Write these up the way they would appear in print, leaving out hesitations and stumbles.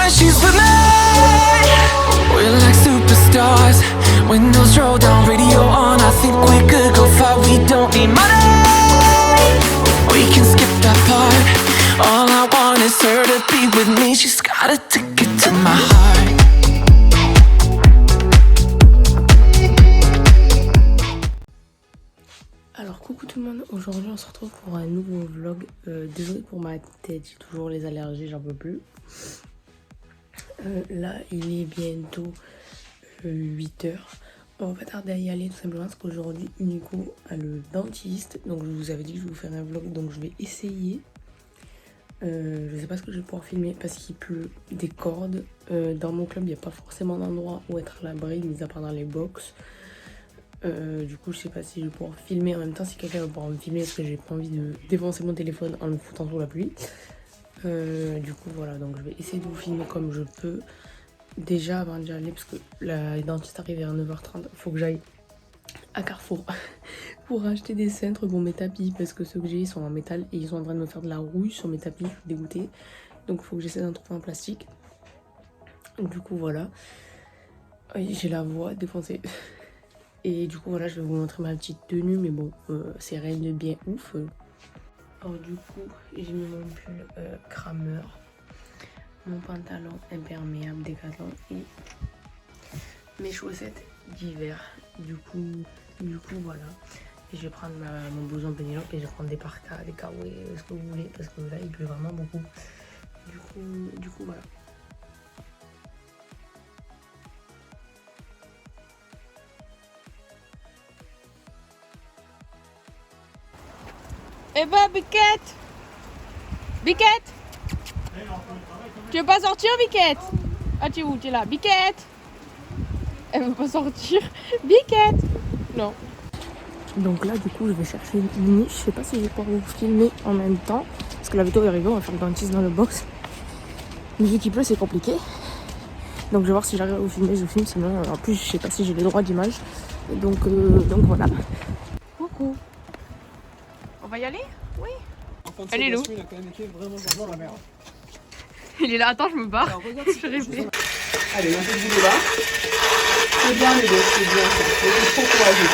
when she's with me. We're like superstars. Windows roll down, radio on. I think we could go far. We don't need money. We can skip that part. All I want is her to be with me. She's got a ticket to my heart. Alors coucou tout le monde, aujourd'hui on se retrouve pour un nouveau vlog. Désolé pour ma tête, j'ai toujours les allergies, j'en peux plus. Là il est bientôt 8h. On va pas tarder à y aller tout simplement parce qu'aujourd'hui Nico a le dentiste. Donc je vous avais dit que je vais vous faire un vlog, donc je vais essayer. Je sais pas ce que je vais pouvoir filmer parce qu'il pleut des cordes. Dans mon club il n'y a pas forcément d'endroit où être à l'abri, mis à part dans les box. Du coup je sais pas si je vais pouvoir filmer en même temps, si quelqu'un va pouvoir me filmer parce que j'ai pas envie de défoncer mon téléphone en le foutant sous la pluie. Du coup voilà, donc je vais essayer de vous filmer comme je peux. Déjà avant d'y aller, parce que la dentiste arrive vers 9h30, faut que j'aille à Carrefour pour acheter des cintres pour mes tapis, parce que ceux que j'ai ils sont en métal et ils sont en train de me faire de la rouille sur mes tapis, je suis dégoûtée. Donc il faut que j'essaie d'en trouver en plastique. Du coup voilà, j'ai la voix défoncée. Et du coup voilà, je vais vous montrer ma petite tenue, mais bon, c'est rien de bien ouf. Alors du coup, j'ai mis mon pull crameur, mon pantalon imperméable Décathlon et mes chaussettes d'hiver. Du coup voilà. Et je vais prendre mon blouson Pénélope et je vais prendre des parkas, des kawaii, ce que vous voulez, parce que là il pleut vraiment beaucoup. Du coup voilà. Eh ben, Biquette! Biquette! Tu veux pas sortir, Biquette? Ah, tu es où? Tu es là. Biquette! Elle veut pas sortir. Biquette! Non. Donc là du coup je vais chercher une mini. Je sais pas si je vais pouvoir vous filmer en même temps, parce que la vidéo est arrivée, on va faire le dentiste dans le box. Mais vu qu'il pleut c'est compliqué. Donc je vais voir si j'arrive à vous filmer, je vous filme, sinon en plus je sais pas si j'ai les droits d'image. Donc voilà. Coucou. On va y aller? Oui. Elle est où? Il a quand même été vraiment dans la merde. Il est là. Attends, je me barre. Je rêvais. Allez, un peu de boulot là. C'est bien les deux, c'est bien ça. C'est trop courageux,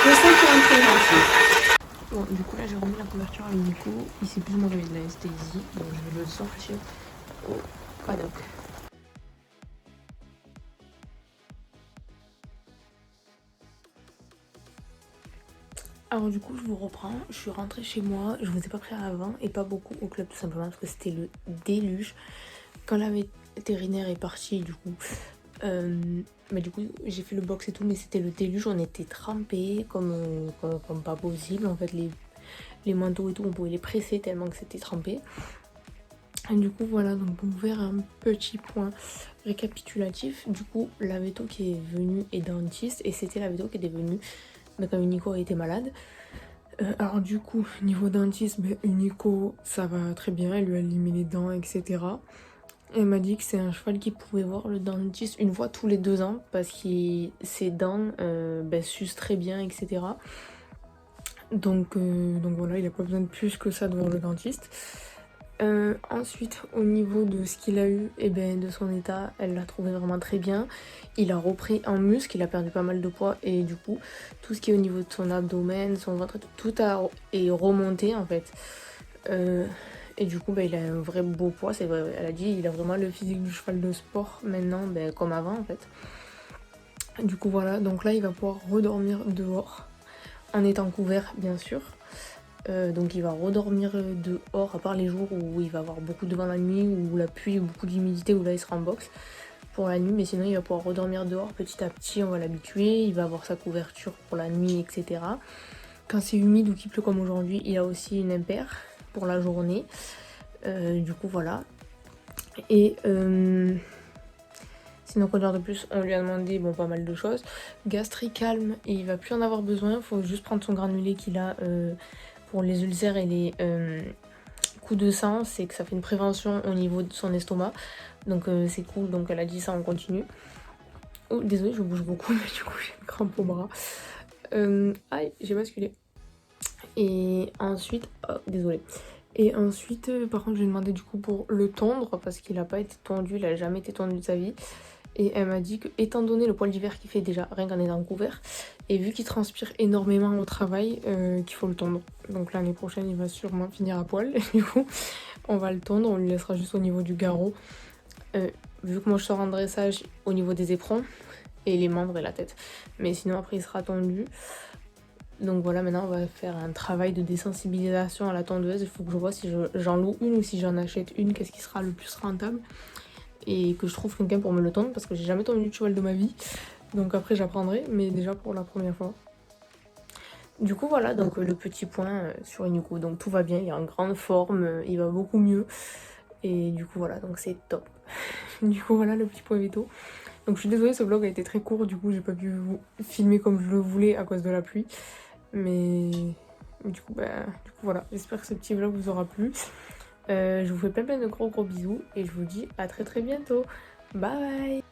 je sais qu'il y a un peu gentil. Bon du coup là j'ai remis la couverture à Nico. Il s'est plus ou moins réveillé de l'anesthésie. Donc je vais le sortir au paddock. Alors du coup je vous reprends, je suis rentrée chez moi, je vous ai pas pris avant et pas beaucoup au club tout simplement parce que c'était le déluge. Quand la vétérinaire est partie du coup, j'ai fait le box et tout, mais c'était le déluge, on était trempés comme pas possible en fait, les manteaux et tout on pouvait les presser tellement que c'était trempé. Et du coup voilà, donc pour vous faire un petit point récapitulatif, du coup la véto qui est venue est dentiste et c'était la véto qui était venue. Mais comme Nico a été malade, alors du coup niveau dentiste, Nico ça va très bien, elle lui a limé les dents etc. Elle m'a dit que c'est un cheval qui pouvait voir le dentiste une fois tous les 2 ans parce que ses dents sucent très bien etc. Donc voilà, il a pas besoin de plus que ça de voir le dentiste. Ensuite au niveau de ce qu'il a eu, de son état, elle l'a trouvé vraiment très bien. Il a repris en muscle, il a perdu pas mal de poids et du coup tout ce qui est au niveau de son abdomen, son ventre, tout est remonté en fait. Et du coup il a un vrai beau poids, c'est vrai, elle a dit il a vraiment le physique du cheval de sport maintenant, comme avant en fait. Du coup voilà, donc là il va pouvoir redormir dehors en étant couvert bien sûr. Donc il va redormir dehors, à part les jours où il va avoir beaucoup de vent la nuit, ou la pluie, ou beaucoup d'humidité, où là il sera en box pour la nuit, mais sinon il va pouvoir redormir dehors petit à petit, on va l'habituer, il va avoir sa couverture pour la nuit etc. Quand c'est humide ou qu'il pleut comme aujourd'hui, il a aussi une impaire pour la journée. Du coup voilà. Et sinon quoi dire de plus, on lui a demandé pas mal de choses. Gastrique calme, et il va plus en avoir besoin, il faut juste prendre son granulé qu'il a pour les ulcères et les coups de sang, c'est que ça fait une prévention au niveau de son estomac, donc c'est cool. Donc elle a dit ça, on continue. Oh désolée, je bouge beaucoup mais du coup j'ai une crampe au bras. Aïe, j'ai basculé. Et ensuite, oh, désolée. Et ensuite, par contre, je lui ai demandé du coup pour le tondre parce qu'il n'a pas été tondu, il n'a jamais été tondu de sa vie. Et elle m'a dit que, étant donné le poil d'hiver qu'il fait déjà, rien qu'en étant couvert, et vu qu'il transpire énormément au travail, qu'il faut le tondre. Donc l'année prochaine, il va sûrement finir à poil. Et du coup, on va le tondre, on le laissera juste au niveau du garrot. Vu que moi je sors en dressage au niveau des éperons et les membres et la tête. Mais sinon, après, il sera tondu. Donc voilà, maintenant on va faire un travail de désensibilisation à la tondeuse. Il faut que je vois si j'en loue une ou si j'en achète une, qu'est-ce qui sera le plus rentable. Et que je trouve quelqu'un pour me le tondre parce que j'ai jamais tondu de cheval de ma vie. Donc après j'apprendrai, mais déjà pour la première fois. Du coup voilà, donc le petit point sur Inuko. Donc tout va bien, il est en grande forme, il va beaucoup mieux. Et du coup voilà, donc c'est top. Du coup voilà le petit point veto. Donc je suis désolée, ce vlog a été très court, du coup j'ai pas pu vous filmer comme je le voulais à cause de la pluie. Mais du coup voilà, j'espère que ce petit vlog vous aura plu. Je vous fais plein de gros bisous et je vous dis à très bientôt. Bye.